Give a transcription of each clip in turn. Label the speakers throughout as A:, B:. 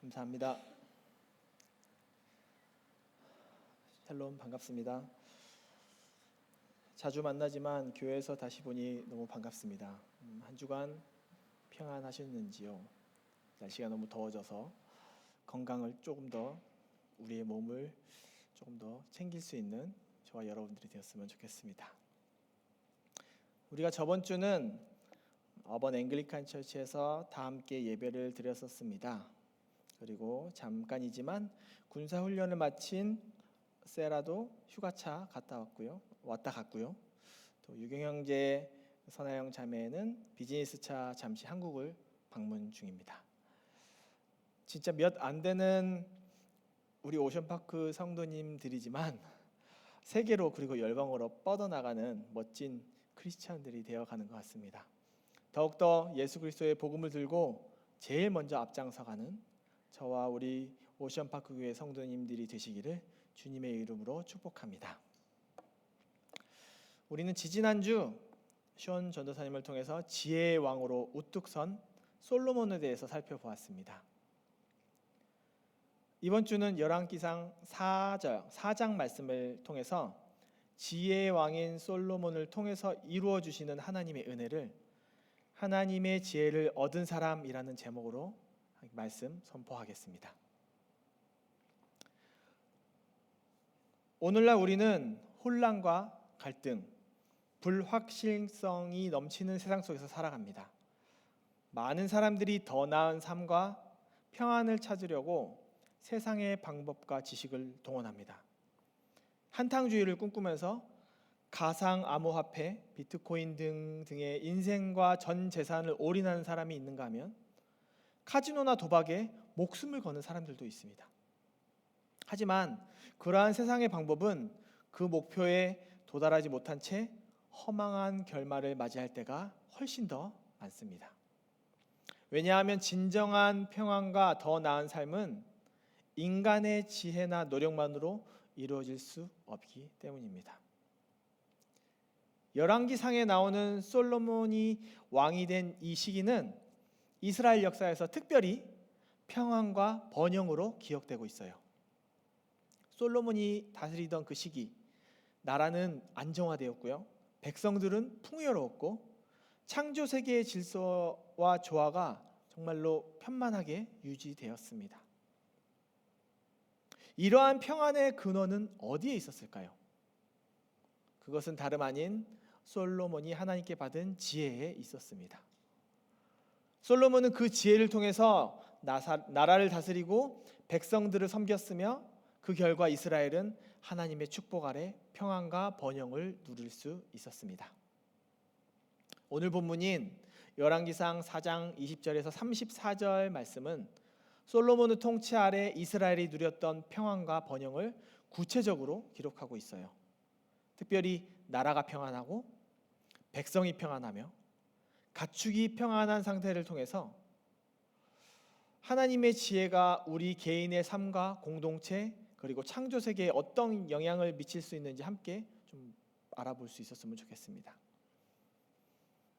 A: 감사합니다. 샬롬, 반갑습니다. 자주 만나지만 교회에서 다시 보니 너무 반갑습니다. 한 주간 평안하셨는지요? 날씨가 너무 더워져서 건강을 조금 더, 우리의 몸을 조금 더 챙길 수 있는 저와 여러분들이 되었으면 좋겠습니다. 우리가 저번 주는 어번 앵글리칸 처치에서 다 함께 예배를 드렸었습니다. 그리고 잠깐이지만 군사훈련을 마친 세라도 휴가차 왔다 갔고요. 또 유경 형제, 선아영 자매는 비즈니스차 잠시 한국을 방문 중입니다. 진짜 몇 안 되는 우리 오션파크 성도님들이지만 세계로 그리고 열방으로 뻗어나가는 멋진 크리스찬들이 되어가는 것 같습니다. 더욱더 예수 그리스도의 복음을 들고 제일 먼저 앞장서가는 저와 우리 오션파크 교회 성도님들이 되시기를 주님의 이름으로 축복합니다. 우리는 지지난주 션 전도사님을 통해서 지혜의 왕으로 우뚝 선 솔로몬에 대해서 살펴보았습니다. 이번 주는 열왕기상 4장 말씀을 통해서 지혜의 왕인 솔로몬을 통해서 이루어 주시는 하나님의 은혜를 하나님의 지혜를 얻은 사람이라는 제목으로 말씀 선포하겠습니다. 오늘날 우리는 혼란과 갈등, 불확실성이 넘치는 세상 속에서 살아갑니다. 많은 사람들이 더 나은 삶과 평안을 찾으려고 세상의 방법과 지식을 동원합니다. 한탕주의를 꿈꾸면서 가상 암호화폐, 비트코인 등의 인생과 전 재산을 올인하는 사람이 있는가 하면 카지노나 도박에 목숨을 거는 사람들도 있습니다. 하지만 그러한 세상의 방법은 그 목표에 도달하지 못한 채 허망한 결말을 맞이할 때가 훨씬 더 많습니다. 왜냐하면 진정한 평안과 더 나은 삶은 인간의 지혜나 노력만으로 이루어질 수 없기 때문입니다. 열왕기상에 나오는 솔로몬이 왕이 된 이 시기는 이스라엘 역사에서 특별히 평안과 번영으로 기억되고 있어요. 솔로몬이 다스리던 그 시기, 나라는 안정화되었고요, 백성들은 풍요로웠고 창조 세계의 질서와 조화가 정말로 편만하게 유지되었습니다. 이러한 평안의 근원은 어디에 있었을까요? 그것은 다름 아닌 솔로몬이 하나님께 받은 지혜에 있었습니다. 솔로몬은 그 지혜를 통해서 나라를 다스리고 백성들을 섬겼으며 그 결과 이스라엘은 하나님의 축복 아래 평안과 번영을 누릴 수 있었습니다. 오늘 본문인 열왕기상 4장 20절에서 34절 말씀은 솔로몬의 통치 아래 이스라엘이 누렸던 평안과 번영을 구체적으로 기록하고 있어요. 특별히 나라가 평안하고 백성이 평안하며 가축이 평안한 상태를 통해서 하나님의 지혜가 우리 개인의 삶과 공동체 그리고 창조 세계에 어떤 영향을 미칠 수 있는지 함께 좀 알아볼 수 있었으면 좋겠습니다.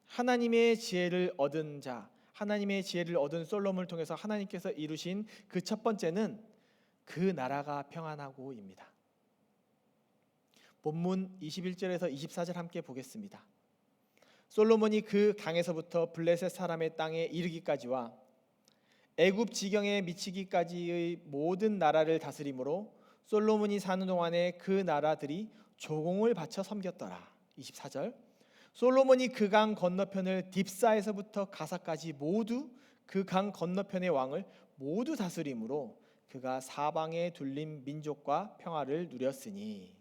A: 하나님의 지혜를 얻은 자, 하나님의 지혜를 얻은 솔로몬을 통해서 하나님께서 이루신 그 첫 번째는 그 나라가 평안하고입니다. 본문 21절에서 24절 함께 보겠습니다. 솔로몬이 그 강에서부터 블레셋 사람의 땅에 이르기까지와 애굽 지경에 미치기까지의 모든 나라를 다스림으로 솔로몬이 사는 동안에 그 나라들이 조공을 바쳐 섬겼더라. 24절 솔로몬이 그 강 건너편을 딥사에서부터 가사까지 모두 그 강 건너편의 왕을 모두 다스림으로 그가 사방에 둘린 민족과 평화를 누렸으니.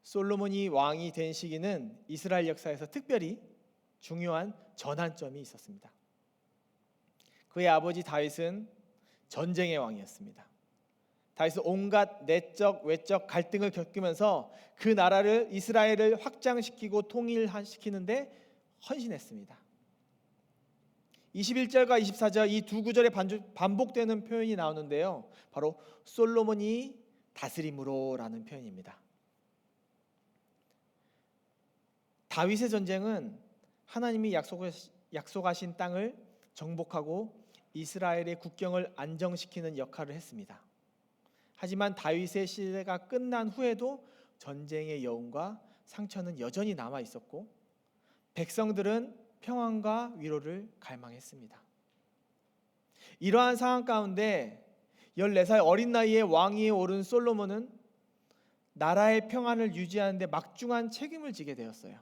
A: 솔로몬이 왕이 된 시기는 이스라엘 역사에서 특별히 중요한 전환점이 있었습니다. 그의 아버지 다윗은 전쟁의 왕이었습니다. 다윗은 온갖 내적 외적 갈등을 겪으면서 그 나라를 이스라엘을 확장시키고 통일시키는데 헌신했습니다. 21절과 24절 이 두 구절에 반복되는 표현이 나오는데요, 바로 솔로몬이 다스림으로라는 표현입니다. 다윗의 전쟁은 하나님이 약속하신 땅을 정복하고 이스라엘의 국경을 안정시키는 역할을 했습니다. 하지만 다윗의 시대가 끝난 후에도 전쟁의 여운과 상처는 여전히 남아 있었고 백성들은 평안과 위로를 갈망했습니다. 이러한 상황 가운데 14살 어린 나이에 왕위에 오른 솔로몬은 나라의 평안을 유지하는 데 막중한 책임을 지게 되었어요.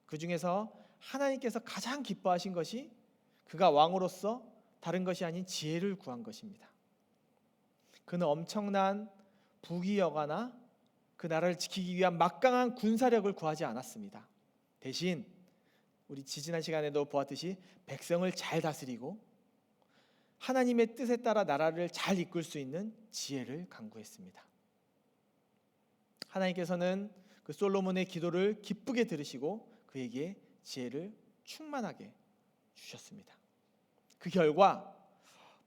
A: 그 중에서 하나님께서 가장 기뻐하신 것이 그가 왕으로서 다른 것이 아닌 지혜를 구한 것입니다. 그는 엄청난 부귀영화나 그 나라를 지키기 위한 막강한 군사력을 구하지 않았습니다. 대신 우리 지지난 시간에도 보았듯이 백성을 잘 다스리고 하나님의 뜻에 따라 나라를 잘 이끌 수 있는 지혜를 간구했습니다. 하나님께서는 그 솔로몬의 기도를 기쁘게 들으시고 그에게 지혜를 충만하게 주셨습니다. 그 결과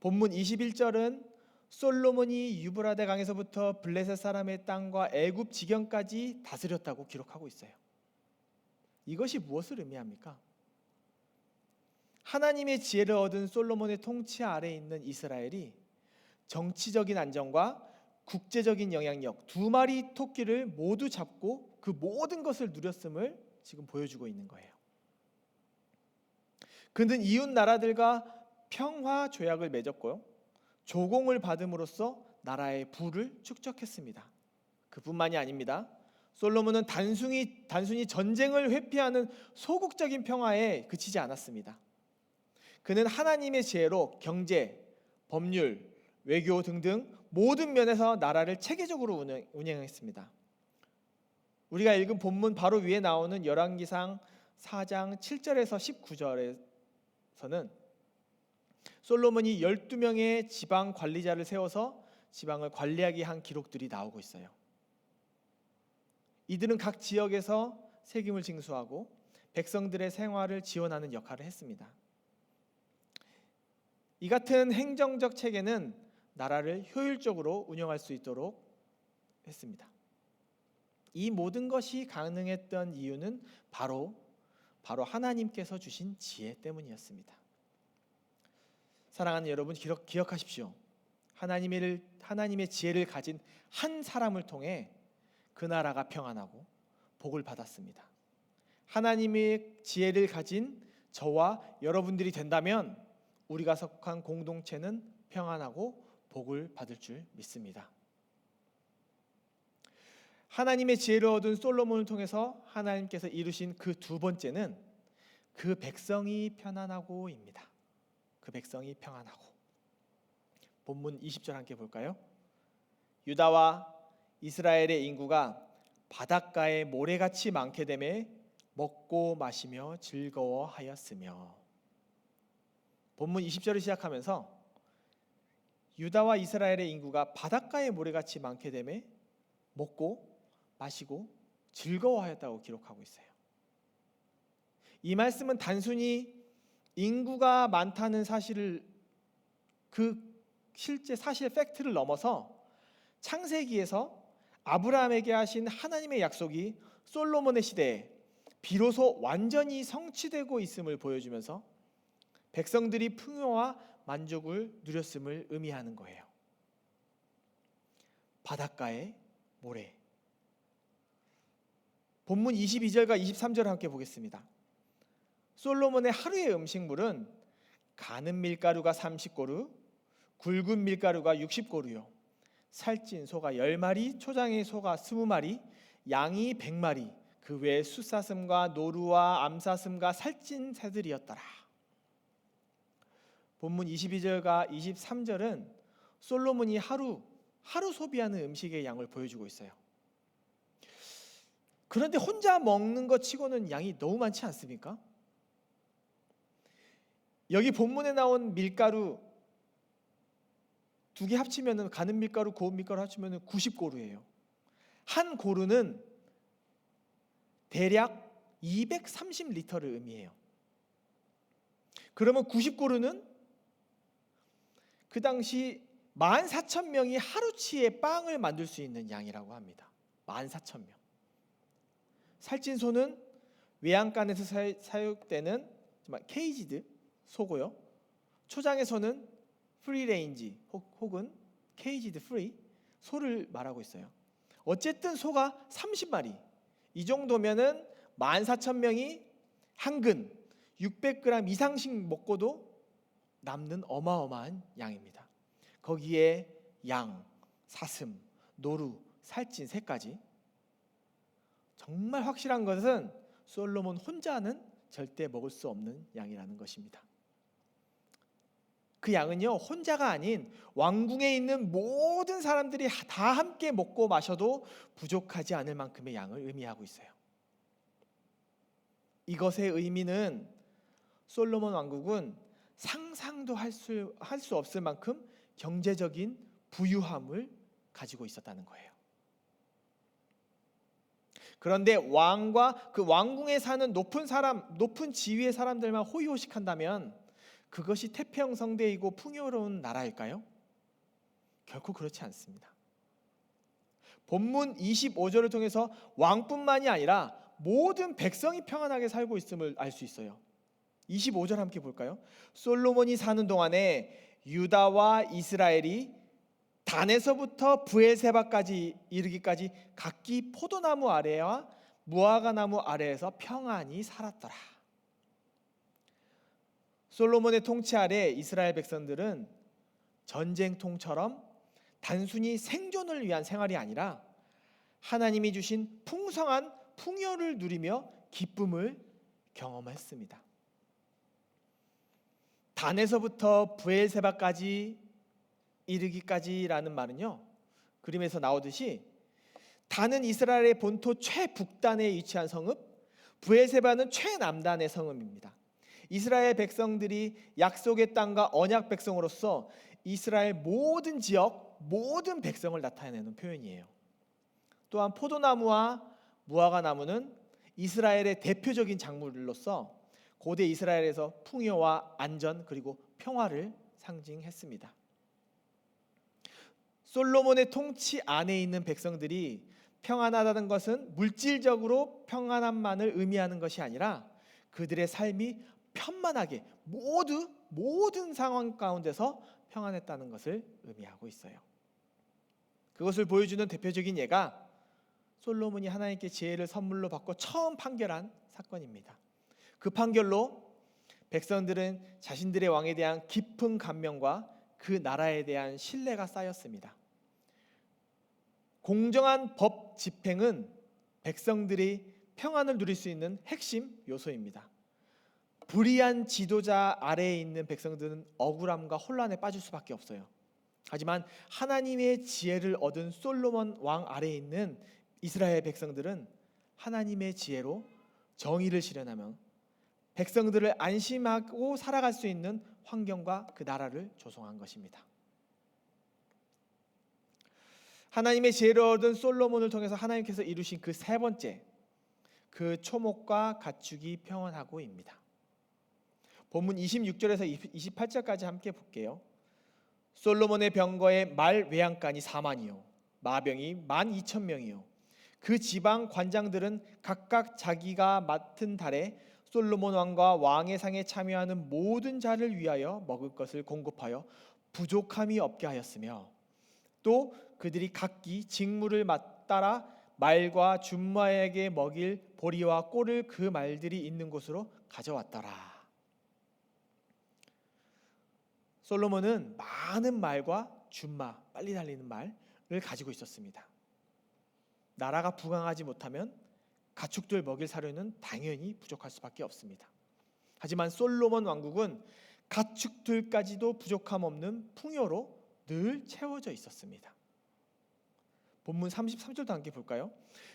A: 본문 21절은 솔로몬이 유브라데 강에서부터 블레셋 사람의 땅과 애굽 지경까지 다스렸다고 기록하고 있어요. 이것이 무엇을 의미합니까? 하나님의 지혜를 얻은 솔로몬의 통치 아래에 있는 이스라엘이 정치적인 안정과 국제적인 영향력, 두 마리 토끼를 모두 잡고 그 모든 것을 누렸음을 지금 보여주고 있는 거예요. 그는 이웃 나라들과 평화 조약을 맺었고요. 조공을 받음으로써 나라의 부를 축적했습니다. 그뿐만이 아닙니다. 솔로몬은 단순히 전쟁을 회피하는 소극적인 평화에 그치지 않았습니다. 그는 하나님의 지혜로 경제, 법률, 외교 등등 모든 면에서 나라를 체계적으로 운영했습니다. 우리가 읽은 본문 바로 위에 나오는 열왕기상 4장 7절에서 19절에서는 솔로몬이 12명의 지방 관리자를 세워서 지방을 관리하게 한 기록들이 나오고 있어요. 이들은 각 지역에서 세금을 징수하고 백성들의 생활을 지원하는 역할을 했습니다. 이 같은 행정적 체계는 나라를 효율적으로 운영할 수 있도록 했습니다. 이 모든 것이 가능했던 이유는 바로 하나님께서 주신 지혜 때문이었습니다. 사랑하는 여러분, 기억하십시오. 하나님의 지혜를 가진 한 사람을 통해 그 나라가 평안하고 복을 받았습니다. 하나님의 지혜를 가진 저와 여러분들이 된다면 우리가 속한 공동체는 평안하고 복을 받을 줄 믿습니다. 하나님의 지혜를 얻은 솔로몬을 통해서 하나님께서 이루신 그 두 번째는 그 백성이 편안하고입니다. 그 백성이 평안하고. 본문 20절 함께 볼까요? 유다와 이스라엘의 인구가 바닷가에 모래같이 많게 되매 먹고 마시며 즐거워하였으며. 본문 20절을 시작하면서 유다와 이스라엘의 인구가 바닷가에 모래같이 많게 되매 먹고 마시고 즐거워하였다고 기록하고 있어요. 이 말씀은 단순히 인구가 많다는 사실을 실제 사실 팩트를 넘어서 창세기에서 아브라함에게 하신 하나님의 약속이 솔로몬의 시대에 비로소 완전히 성취되고 있음을 보여주면서 백성들이 풍요와 만족을 누렸음을 의미하는 거예요. 바닷가의 모래. 본문 22절과 23절을 함께 보겠습니다. 솔로몬의 하루의 음식물은 가는 밀가루가 30고루, 굵은 밀가루가 60고루요, 살찐 소가 10마리, 초장의 소가 20마리, 양이 100마리, 그 외에 숫사슴과 노루와 암사슴과 살찐 새들이었더라. 본문 22절과 23절은 솔로몬이 하루 소비하는 음식의 양을 보여주고 있어요. 그런데 혼자 먹는 것 치고는 양이 너무 많지 않습니까? 여기 본문에 나온 밀가루 두 개 합치면 가는 밀가루, 고운 밀가루 합치면 90고루예요. 한 고루는 대략 230리터를 의미해요. 그러면 90고루는 그 당시 14,000명이 하루치의 빵을 만들 수 있는 양이라고 합니다. 14,000명. 살찐 소는 외양간에서 사육되는 정말 케이지드 소고요. 초장에서는 프리 레인지 혹은 케이지드 프리 소를 말하고 있어요. 어쨌든 소가 30마리, 이 정도면은 14,000명이 한 근 600g 이상씩 먹고도 남는 어마어마한 양입니다. 거기에 양, 사슴, 노루, 살찐 새까지. 정말 확실한 것은 솔로몬 혼자는 절대 먹을 수 없는 양이라는 것입니다. 그 양은요, 혼자가 아닌 왕궁에 있는 모든 사람들이 다 함께 먹고 마셔도 부족하지 않을 만큼의 양을 의미하고 있어요. 이것의 의미는 솔로몬 왕국은 상상도 할 수 없을 만큼 경제적인 부유함을 가지고 있었다는 거예요. 그런데 왕과 그 왕궁에 사는 높은 지위의 사람들만 호의호식한다면 그것이 태평성대이고 풍요로운 나라일까요? 결코 그렇지 않습니다. 본문 25절을 통해서 왕뿐만이 아니라 모든 백성이 평안하게 살고 있음을 알 수 있어요. 25절 함께 볼까요? 솔로몬이 사는 동안에 유다와 이스라엘이 단에서부터 브엘세바까지 이르기까지 각기 포도나무 아래와 무화과 나무 아래에서 평안히 살았더라. 솔로몬의 통치 아래 이스라엘 백성들은 전쟁통처럼 단순히 생존을 위한 생활이 아니라 하나님이 주신 풍성한 풍요를 누리며 기쁨을 경험했습니다. 단에서부터 브엘세바까지 이르기까지라는 말은요, 그림에서 나오듯이 단은 이스라엘의 본토 최북단에 위치한 성읍, 브엘세바는 최남단의 성읍입니다. 이스라엘 백성들이 약속의 땅과 언약 백성으로서 이스라엘 모든 지역, 모든 백성을 나타내는 표현이에요. 또한 포도나무와 무화과 나무는 이스라엘의 대표적인 작물로서 고대 이스라엘에서 풍요와 안전 그리고 평화를 상징했습니다. 솔로몬의 통치 안에 있는 백성들이 평안하다는 것은 물질적으로 평안함만을 의미하는 것이 아니라 그들의 삶이 편만하게 모든 상황 가운데서 평안했다는 것을 의미하고 있어요. 그것을 보여주는 대표적인 예가 솔로몬이 하나님께 지혜를 선물로 받고 처음 판결한 사건입니다. 그 판결로 백성들은 자신들의 왕에 대한 깊은 감명과 그 나라에 대한 신뢰가 쌓였습니다. 공정한 법 집행은 백성들이 평안을 누릴 수 있는 핵심 요소입니다. 불의한 지도자 아래에 있는 백성들은 억울함과 혼란에 빠질 수밖에 없어요. 하지만 하나님의 지혜를 얻은 솔로몬 왕 아래에 있는 이스라엘 백성들은 하나님의 지혜로 정의를 실현하며 백성들을 안심하고 살아갈 수 있는 환경과 그 나라를 조성한 것입니다. 하나님의 지혜를 얻은 솔로몬을 통해서 하나님께서 이루신 그 세 번째, 그 초목과 가축이 평안하고입니다. 본문 26절에서 28절까지 함께 볼게요. 솔로몬의 병거에 말 외양간이 4만이요 마병이 12,000명이요 그 지방 관장들은 각각 자기가 맡은 달에 솔로몬 왕과 왕의 상에 참여하는 모든 자를 위하여 먹을 것을 공급하여 부족함이 없게 하였으며 또 그들이 각기 직무를 따라 말과 준마에게 먹일 보리와 꼴을 그 말들이 있는 곳으로 가져왔더라. 솔로몬은 많은 말과 준마, 빨리 달리는 말을 가지고 있었습니다. 나라가 부강하지 못하면 가축들 먹일 사료는 당연히 부족할 수밖에 없습니다. 하지만 솔로몬 왕국은 가축들까지도 부족함 없는 풍요로 늘 채워져 있었습니다. 본문 33절도 함께 볼까요?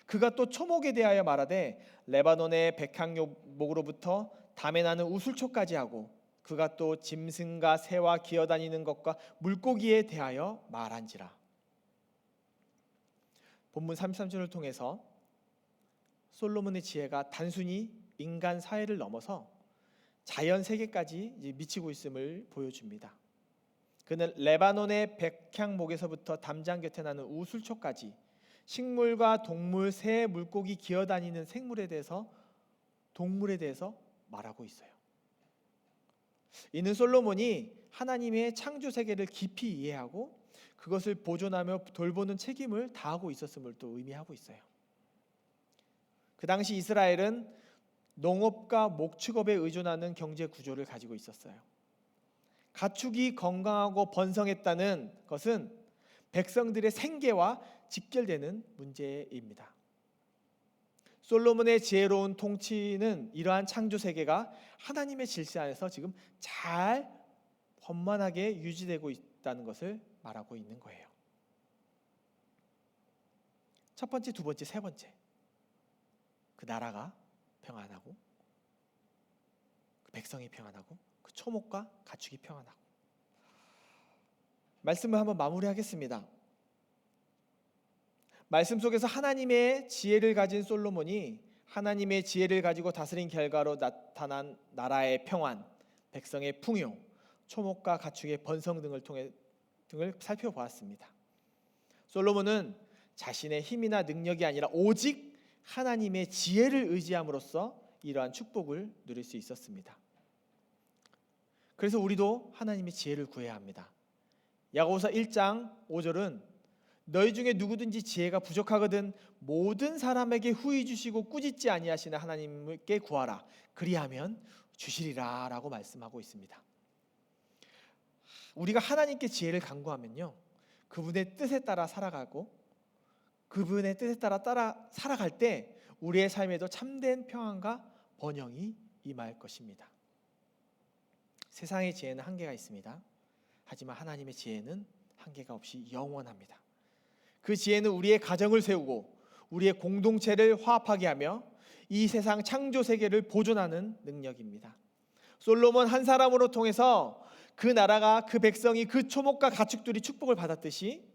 A: 그가 또 초목에 대하여 말하되 레바논의 백향목으로부터 담에 나는 우술초까지 하고 그가 또 짐승과 새와 기어다니는 것과 물고기에 대하여 말한지라. 본문 33절을 통해서 솔로몬의 지혜가 단순히 인간 사회를 넘어서 자연 세계까지 미치고 있음을 보여줍니다. 그는 레바논의 백향목에서부터 담장 곁에 나는 우술초까지 식물과 동물, 새, 물고기 기어다니는 생물에 대해서 동물에 대해서 말하고 있어요. 이는 솔로몬이 하나님의 창조 세계를 깊이 이해하고 그것을 보존하며 돌보는 책임을 다하고 있었음을 또 의미하고 있어요. 그 당시 이스라엘은 농업과 목축업에 의존하는 경제 구조를 가지고 있었어요. 가축이 건강하고 번성했다는 것은 백성들의 생계와 직결되는 문제입니다. 솔로몬의 지혜로운 통치는 이러한 창조 세계가 하나님의 질서 안에서 지금 잘 원만하게 유지되고 있다는 것을 말하고 있는 거예요. 첫 번째, 두 번째, 세 번째. 그 나라가 평안하고 그 백성이 평안하고 그 초목과 가축이 평안하고. 말씀을 한번 마무리하겠습니다. 말씀 속에서 하나님의 지혜를 가진 솔로몬이 하나님의 지혜를 가지고 다스린 결과로 나타난 나라의 평안, 백성의 풍요, 초목과 가축의 번성 등을 살펴보았습니다. 솔로몬은 자신의 힘이나 능력이 아니라 오직 하나님의 지혜를 의지함으로써 이러한 축복을 누릴 수 있었습니다. 그래서 우리도 하나님의 지혜를 구해야 합니다. 야고보서 1장 5절은 너희 중에 누구든지 지혜가 부족하거든 모든 사람에게 후히 주시고 꾸짖지 아니하시는 하나님께 구하라. 그리하면 주시리라 라고 말씀하고 있습니다. 우리가 하나님께 지혜를 간구하면요, 그분의 뜻에 따라 살아가고 그분의 뜻에 따라 살아갈 때 우리의 삶에도 참된 평안과 번영이 임할 것입니다. 세상의 지혜는 한계가 있습니다. 하지만 하나님의 지혜는 한계가 없이 영원합니다. 그 지혜는 우리의 가정을 세우고 우리의 공동체를 화합하게 하며 이 세상 창조 세계를 보존하는 능력입니다. 솔로몬 한 사람으로 통해서 그 나라가, 그 백성이, 그 초목과 가축들이 축복을 받았듯이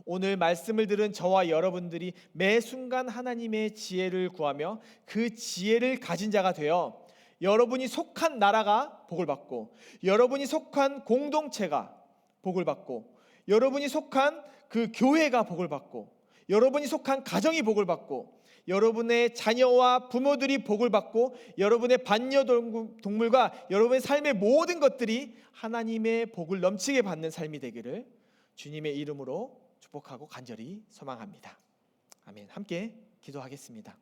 A: 오늘 말씀을 들은 저와 여러분들이 매 순간 하나님의 지혜를 구하며 그 지혜를 가진 자가 되어 여러분이 속한 나라가 복을 받고 여러분이 속한 공동체가 복을 받고 여러분이 속한 그 교회가 복을 받고 여러분이 속한 가정이 복을 받고 여러분의 자녀와 부모들이 복을 받고 여러분의 반려동물과 여러분의 삶의 모든 것들이 하나님의 복을 넘치게 받는 삶이 되기를 주님의 이름으로 축복하고 간절히 소망합니다. 아멘. 함께 기도하겠습니다.